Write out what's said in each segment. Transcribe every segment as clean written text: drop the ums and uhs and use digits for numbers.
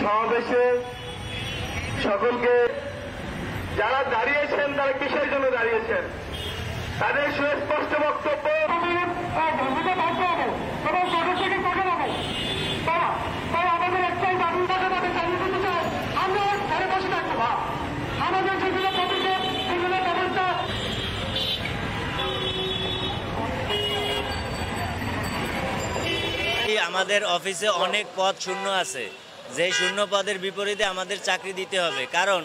সমাবেশে সকলকে যারা দাঁড়িয়েছেন তারা কিসের জন্য দাঁড়িয়েছেন তাদের সুস্পষ্ট বক্তব্য আমাদের একটাই দাবি চালিয়ে দিতে চায় আমরা ঘরে বসে থাকবো না আমাদের যেগুলো পদক্ষেপ সেগুলো ব্যবস্থা আমাদের অফিসে অনেক পদ শূন্য আছে যে শূন্য পদের বিপরীতে আমাদের চাকরি দিতে হবে কারণ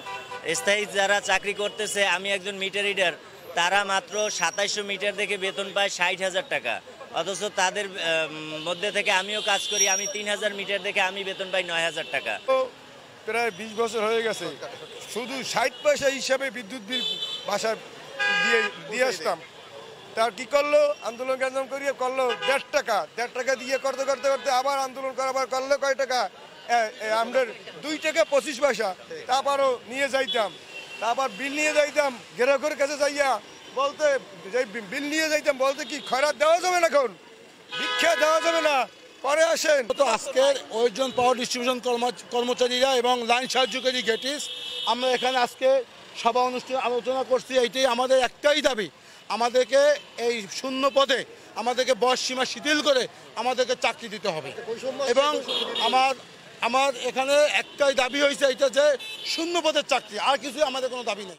স্থায়ী যারা চাকরি করতেছে আমি একজন মিটার রিডার তারা মাত্র 2700 মিটার থেকে বেতন পায় 60,000 টাকা অথচ তাদের মধ্যে থেকে আমিও কাজ করি আমি 3000 মিটার থেকে আমি বেতন পাই 9,000 টাকা প্রায় 20 বছর হয়ে গেছে শুধু 60 পয়সা হিসাবে বিদ্যুৎ বিল বাসায় দিয়ে আসতাম তার কি করলো আন্দোলন কেন্দ্র করিয়ে করলো 1.5 টাকা দিয়ে করতে করতে করতে আবার আন্দোলন করাবার করলো কয় টাকা আমাদের 2 টাকা 25 পয়সা তারপরও নিয়ে যাইতাম তারপর বিল নিয়ে যাইতাম গ্রাহকের কাছে যাইয়া বলতে যে বিল নিয়ে যাইতাম বলতে কি খয়রাত দেওয়া যাবে না এখন ভিক্ষা দেওয়া যাবে না পরে আসেন তো আজকের ওইজন পাওয়ার ডিস্ট্রিবিউশন কর্মচারীরা এবং লাইন সাহায্যকারী গেটিস আমরা এখানে আজকে সভা অনুষ্ঠানে আলোচনা করছি এইটাই আমাদের একটাই দাবি আমাদেরকে এই শূন্য পদে আমাদেরকে বয়স সীমা শিথিল করে আমাদেরকে চাকরি দিতে হবে এবং আমার এখানে একটাই দাবি হয়েছে এটা যে শূন্য পদের চাকরি আর কিছু আমাদের কোনো দাবি নেই।